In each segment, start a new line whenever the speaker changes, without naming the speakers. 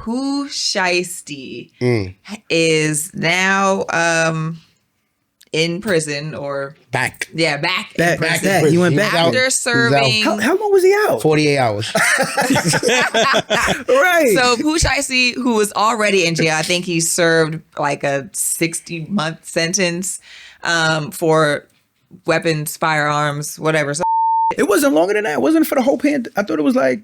Pooh Shiesty is now in prison or
back.
Yeah, back in prison.
He went back
after serving.
How long was he out?
48 hours.
Right.
So Pooh Shiesty, who was already in jail, I think he served like a 60-month sentence for weapons, firearms, whatever. So
it wasn't longer than that. It wasn't for the whole pandemic. I thought it was like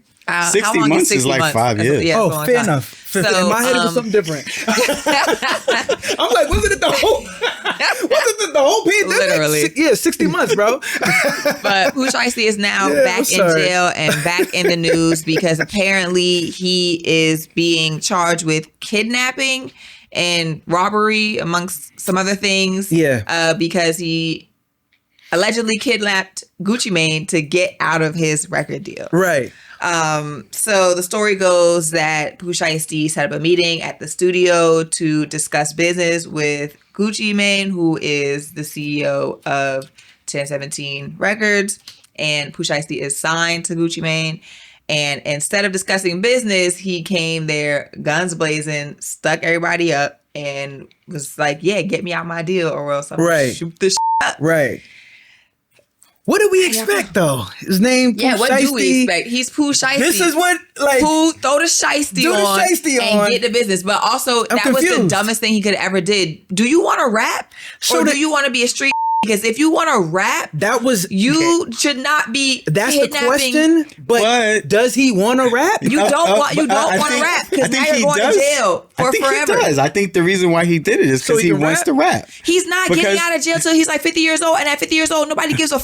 60 months is like 5 years.
Yeah,
oh, fair enough.
So,
in my head, it was something different. I'm like, wasn't it the whole pandemic?
Literally.
60 months, bro.
But Pooh Shiesty is now back in jail and back in the news because apparently he is being charged with kidnapping and robbery, amongst some other things.
Yeah.
Because he allegedly kidnapped Gucci Mane to get out of his record deal.
Right.
So the story goes that Pooh Shiesty set up a meeting at the studio to discuss business with Gucci Mane, who is the CEO of 1017 Records, and Pooh Shiesty is signed to Gucci Mane. And instead of discussing business, he came there guns blazing, stuck everybody up, and was like, "Yeah, get me out my deal, or else I'm gonna shoot this up."
Right. What did we expect though? His name, Pooh
what
Shiesty.
do we expect? He's Pooh Shiesty.
This is what, like,
Pooh, throw the Shiesty on and get the business. But also, that was the dumbest thing he could ever did. Do you want to rap, or do you want to be a street? Because if you want to rap, you should not be.
That's
kidnapping.
The question. But does he want to rap?
You don't want to rap because now you're going to jail for forever.
He does. I think the reason why he did it is because he wants to rap.
He's not getting out of jail till he's like 50 years old, and at 50 years old, nobody gives a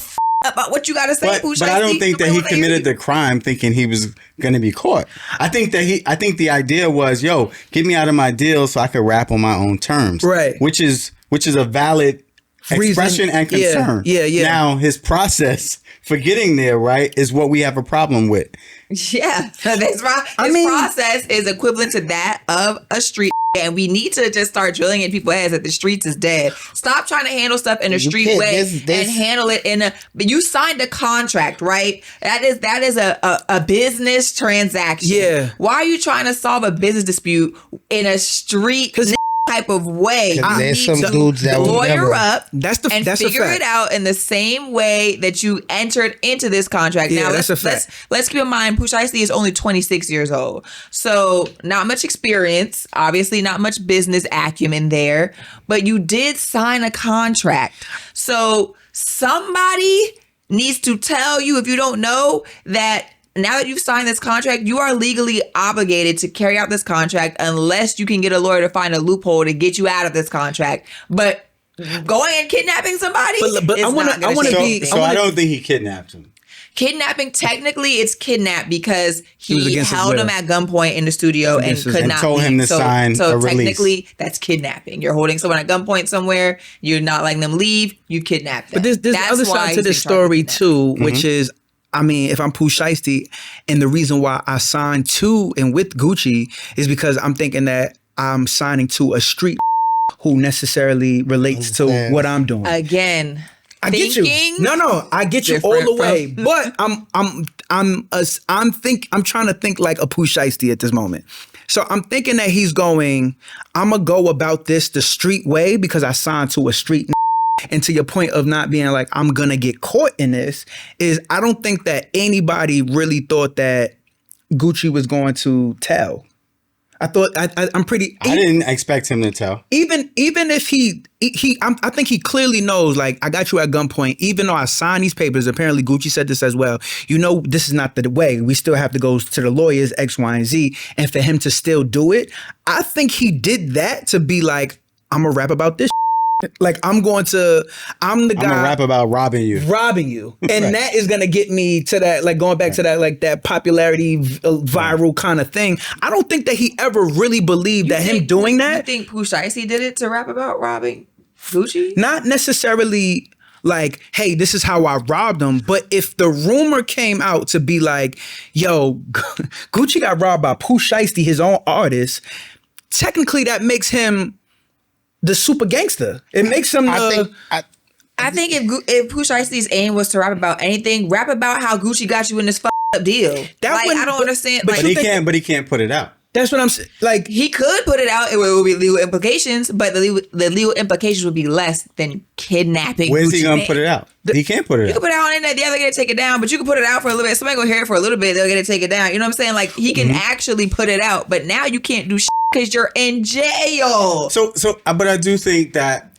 about what you got to say.
But I don't think that he committed the crime thinking he was going to be caught. I think the idea was, yo, get me out of my deal so I could rap on my own terms.
Right.
Which is a valid expression and concern.
Yeah.
Now his process for getting there, right, is what we have a problem with.
Yeah. His process is equivalent to that of a street. And we need to just start drilling in people's heads that the streets is dead. Stop trying to handle stuff in a street way and handle it in a. But you signed a contract, right? That is a business transaction.
Yeah.
Why are you trying to solve a business dispute in a street type of way?
There's some dudes that will
lawyer up and figure
a fact.
it out in the same way that you entered into this contract.
Yeah,
now
that's a fact.
Let's keep in mind, Pooh Shiesty is only 26 years old, so not much experience. Obviously, not much business acumen there. But you did sign a contract, so somebody needs to tell you, if you don't know, that now that you've signed this contract, you are legally obligated to carry out this contract unless you can get a lawyer to find a loophole to get you out of this contract. But going and kidnapping somebody
but
is
I
not going to change things.
So I don't think he kidnapped him.
Kidnapping, technically, it's kidnap because he held him at gunpoint in the studio and could not
told him to sign a release.
Technically, that's kidnapping. You're holding someone at gunpoint somewhere. You're not letting them leave. You kidnap them.
But there's the other side to this story too, which is, I mean, if I'm Pooh Shiesty, and the reason why I signed to and with Gucci is because I'm thinking that I'm signing to a street who necessarily relates to what I'm doing.
Again,
I get you. No, I get you all the way. But I'm trying to think like a Pooh Shiesty at this moment. So I'm thinking that he's going, I'm gonna go about this the street way because I signed to a street. And to your point of not being like, I'm gonna get caught in this, is I don't think that anybody really thought that Gucci was going to tell. I thought I didn't
expect him to tell.
Even if I think he clearly knows, like, I got you at gunpoint. Even though I signed these papers, apparently Gucci said this as well. You know, this is not the way. We still have to go to the lawyers, X, Y, and Z. And for him to still do it, I think he did that to be like, I'm gonna rap about this. Like, I'm the guy. I'm gonna
rap about robbing you.
And that is gonna get me to that, like, going back to that, like, that popularity viral kind of thing. I don't think that he ever really believed that him doing that.
You think Pooh Shiesty did it to rap about robbing Gucci?
Not necessarily like, hey, this is how I robbed him. But if the rumor came out to be like, yo, Gucci got robbed by Pooh Shiesty, his own artist, technically that makes him the super gangster. It makes him
I think if Pooh Shiesty's aim was to rap about anything, rap about how Gucci got you in this up deal. I don't understand.
But he can't put it out.
That's what I'm saying. Like,
He could put it out. It would be legal implications, but the legal implications would be less than kidnapping.
Where's
Gucci
he gonna
Mane.
put it out? He can't put it
You
out.
can put it out on the internet. Yeah, they're gonna take it down, but you can put it out for a little bit. Somebody gonna hear it for a little bit. They're gonna take it down. You know what I'm saying? Like he can actually put it out, but now you can't do because you're in jail.
But I do think that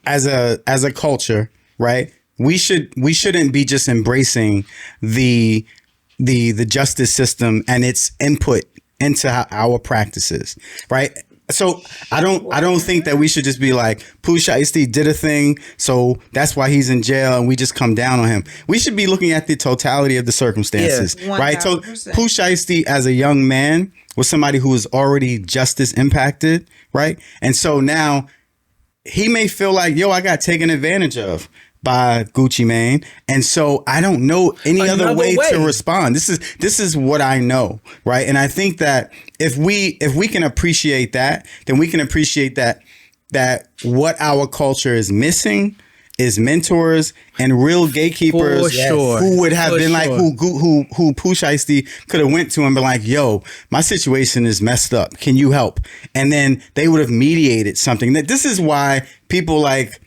as a culture, right? We shouldn't be just embracing the justice system and its input into our practices, right? So I don't think that we should just be like Pooh Shiesty did a thing, so that's why he's in jail, and we just come down on him. We should be looking at the totality of the circumstances, right? So
1000%.
Pooh Shiesty, as a young man, was somebody who was already justice impacted, right? And so now he may feel like, yo, I got taken advantage of by Gucci Mane, and so I don't know any other way to respond. This is what I know, right? And I think that if we can appreciate that, then we can appreciate that what our culture is missing is mentors and real gatekeepers
For sure.
who would have
For
been like
sure.
who Pooh Shiesty could have went to and been like, yo, my situation is messed up. Can you help? And then they would have mediated something. That this is why people like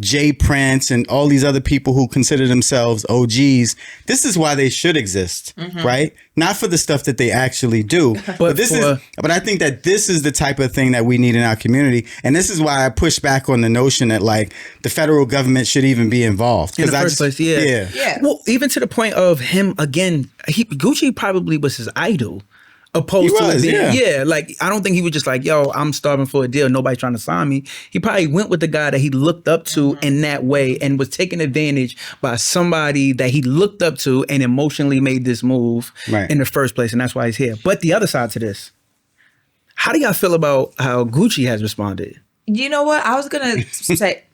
Jay Prince and all these other people who consider themselves OGs, this is why they should exist, right? Not for the stuff that they actually do, but I think that this is the type of thing that we need in our community, and this is why I push back on the notion that like the federal government should even be involved
in the first place, yeah. Well, even to the point of him again, Gucci probably was his idol. Opposed to being, like I don't think he was just like, yo, I'm starving for a deal, nobody's trying to sign me. He probably went with the guy that he looked up to in that way and was taken advantage by somebody that he looked up to and emotionally made this move in the first place, and that's why he's here. But the other side to this, how do y'all feel about how Gucci has responded?
You know what? I was gonna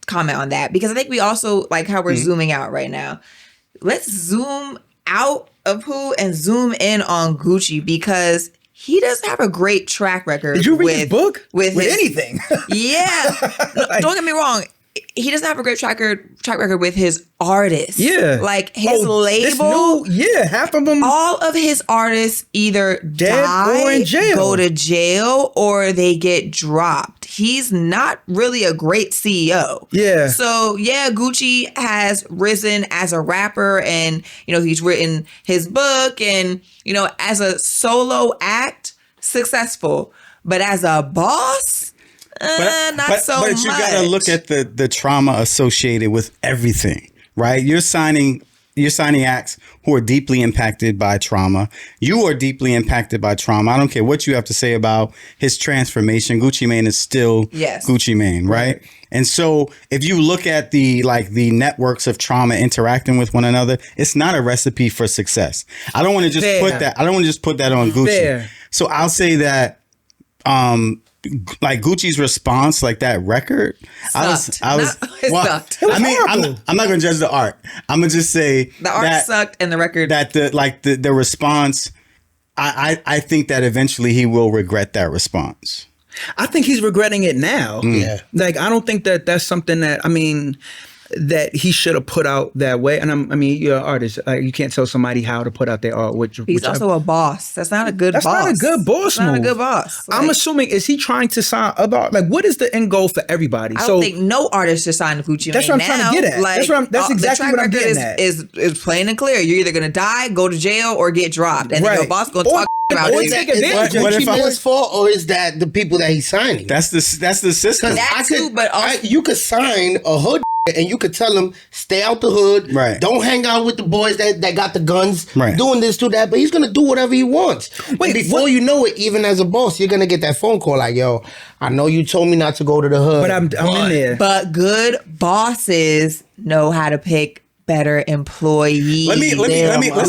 comment on that because I think we also like how we're zooming out right now. Let's zoom out of Pooh and zoom in on Gucci because he doesn't have a great track record.
Did you read his book? With anything?
Yeah. No, don't get me wrong. He doesn't have a great track record with his artists.
Yeah.
Like his label.
Half of them.
All of his artists either
dead
die,
or in jail.
Go to jail, or they get dropped. He's not really a great CEO.
Yeah.
So yeah, Gucci has risen as a rapper, and you know he's written his book, and you know as a solo act, successful. But as a boss, not so much.
But you gotta look at the trauma associated with everything, right? You're signing acts who are deeply impacted by trauma. You are deeply impacted by trauma. I don't care what you have to say about his transformation. Gucci Mane is still Gucci Mane, right? And so if you look at the networks of trauma interacting with one another, it's not a recipe for success. I don't want to just put that on Gucci. Fair. So I'll say that like Gucci's response, like that record,
sucked.
Sucked. I mean, I'm not gonna judge the art. I'm gonna just say
the art sucked and the record.
That the response, I think that eventually he will regret that response.
I think he's regretting it now.
Yeah.
Like I don't think that that's something that that he should have put out that way. And I mean, you're an artist. You can't tell somebody how to put out their art.
He's also a boss. That's not a good boss.
That's not a good boss move.
Not a good boss.
I'm assuming, is he trying to sign other, like what is the end goal for everybody?
I don't think no artist should sign to Gucci.
That's what I'm trying to get at.
Like,
that's exactly what I'm getting at.
Is plain and clear. You're either going to die, go to jail, or get dropped. And then your boss going to talk about it.
Take advantage of his fault, or is that the people that he's signing?
That's the system.
You could sign a hood and you could tell him, stay out the hood, don't hang out with the boys that got the guns, doing this, do that, but he's going to do whatever he wants. Wait, before you know it, even as a boss, you're going to get that phone call like, yo, I know you told me not to go to the hood.
But I'm in there.
But good bosses know how to pick better employees. You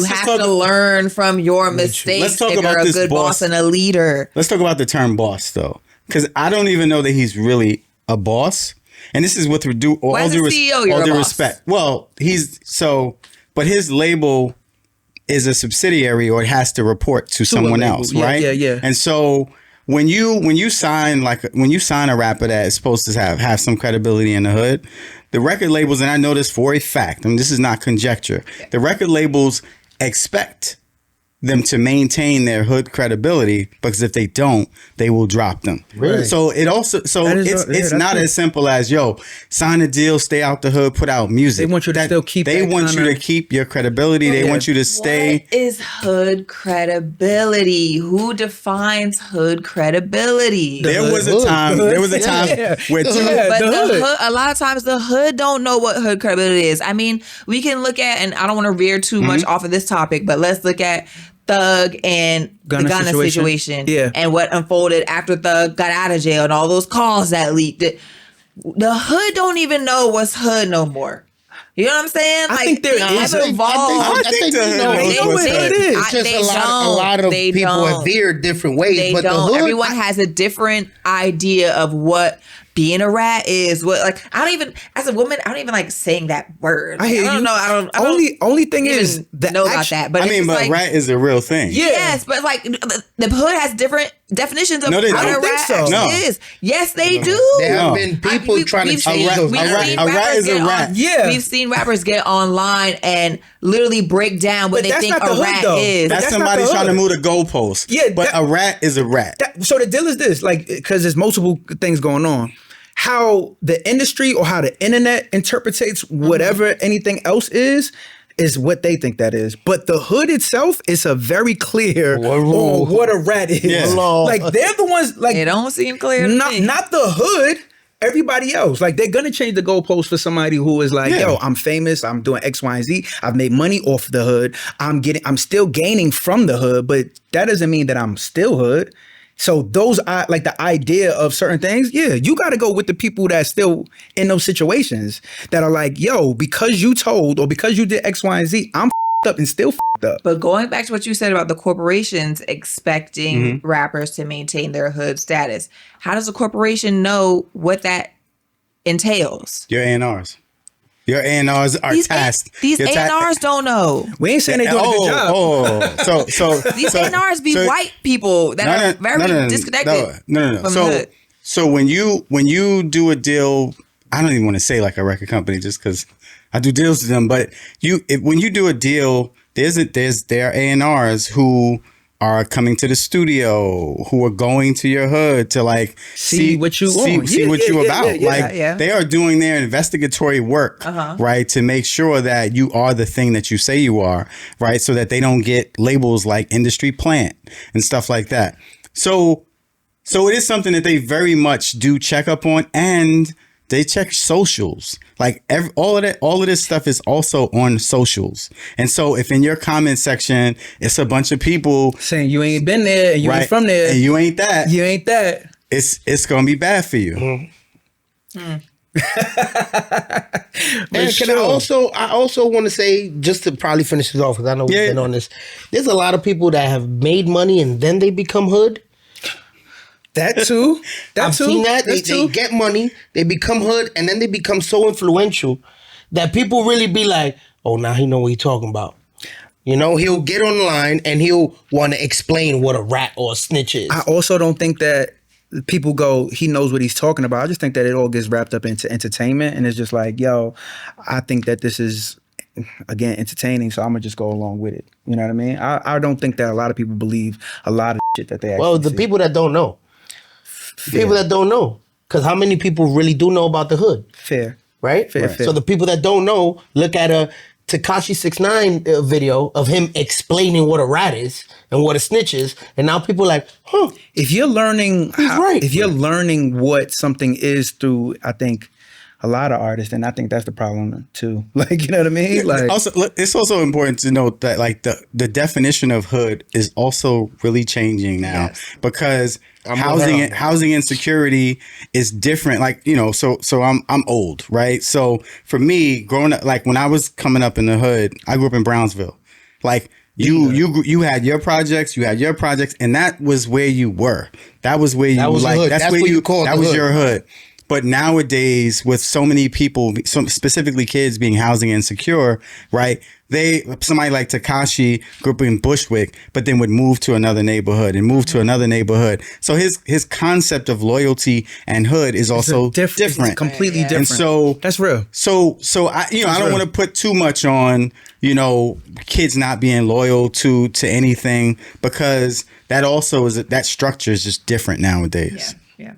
have to learn from your mistakes.
Let's talk
if
about
you're a
this
good boss and a leader.
Let's talk about the term boss, though, because I don't even know that he's really a boss. And this is with all due respect. Well, but his label is a subsidiary, or it has to report to someone else, right?
Yeah.
And so when you sign a rapper that is supposed to have some credibility in the hood, the record labels, and I know this for a fact, and this is not conjecture, the record labels expect them to maintain their hood credibility, because if they don't, they will drop them.
Really?
So it also it's not as simple as sign a deal, stay out the hood, put out music.
They want you to still keep.
They want you to keep your credibility. They want you to stay.
What is hood credibility? Who defines hood credibility?
There was a time where
a lot of times the hood don't know what hood credibility is. I mean, we can look at, and I don't want to veer too much off of this topic, but let's look at Thug and the Gunna situation and what unfolded after Thug got out of jail and all those calls that leaked. The hood don't even know what's hood no more. You know what I'm saying?
I think there is
evolved.
I think the hood knows what's hood.
It's just a lot of people have veered different ways, but the hood,
everyone has a different idea of what being a rat is. What, like, I don't even, as a woman, I don't even like saying that word.
I hear you.
I don't
only thing is
know about that. But
I mean, but rat is a real thing.
Yes, but like the hood has different definitions of
what a
rat actually is. Yes, they do.
There have been people trying to change those.
A rat is a rat.
Yeah, we've seen rappers get online and literally break down what they think a rat is.
That's somebody trying to move the goalpost.
Yeah,
but a rat is a rat.
So the deal is this, like, because there's multiple things going on. How the industry or how the internet interprets whatever anything else is what they think that is. But the hood itself is a very clear on what a rat is.
Yeah.
Like, they're the ones, like,
it don't seem clear.
Not the hood. Everybody else, like, they're gonna change the goalpost for somebody who is like, yo, I'm famous, I'm doing X, Y, and Z, I've made money off the hood, I'm still gaining from the hood, but that doesn't mean that I'm still hood. So those are like the idea of certain things. Yeah, you got to go with the people that's still in those situations that are like, yo, because you told or because you did X, Y, and Z, I'm up and still up.
But going back to what you said about the corporations expecting rappers to maintain their hood status, how does a corporation know what that entails?
Your A&Rs. Your A&Rs are tasked.
These A&Rs don't know.
We ain't saying they doing a good job.
So
these A&Rs be white people that are very disconnected.
No. So when you do a deal, I don't even want to say like a record company just because I do deals with them, but when you do a deal, there are A&Rs who are coming to the studio, who are going to your hood to like see what you about. They are doing their investigatory work, right, to make sure that you are the thing that you say you are, right, so that they don't get labels like industry plant and stuff like that. So it is something that they very much do check up on, and they check socials. Like all of this stuff is also on socials. And so if in your comment section, it's a bunch of people
saying you ain't been there and you ain't from there
and you ain't that,
it's
going to be bad for you.
And I also want to say, just to probably finish this off, because I know we've been on this, there's a lot of people that have made money and then they become hood.
That too.
I've seen that. They get money, they become hood, and then they become so influential that people really be like, oh, now he know what he's talking about. You know, he'll get online and he'll want to explain what a rat or a snitch is.
I also don't think that people go, he knows what he's talking about. I just think that it all gets wrapped up into entertainment, and it's just like, yo, I think that this is, again, entertaining, so I'm gonna just go along with it. You know what I mean? I don't think that a lot of people believe a lot of shit that they actually see.
People that don't know. People that don't know. Because how many people really do know about the hood?
Fair.
Right?
Fair.
So the people that don't know, look at a Tekashi 6ix9ine video of him explaining what a rat is and what a snitch is, and now people are like,
if you're learning
if
you're learning what something is through, I think, a lot of artists, and I think that's the problem too. Like, you know what I mean? Like,
also, it's also important to note that like the definition of hood is also really changing now, because housing insecurity is different. Like, you know, so I'm old, right? So for me, growing up, like when I was coming up in the hood, I grew up in Brownsville. Like you had your projects, and that was where you were. That was where you like. That's where you called. That was your hood. But nowadays, with so many people, specifically kids, being housing insecure, right? somebody like Tekashi grew up in Bushwick, but then would move to another neighborhood and move to another neighborhood. So his concept of loyalty and hood is also different.
It's completely different.
And so
that's real.
So I I don't want to put too much on, kids not being loyal to anything, because that also that structure is just different nowadays.
Yeah.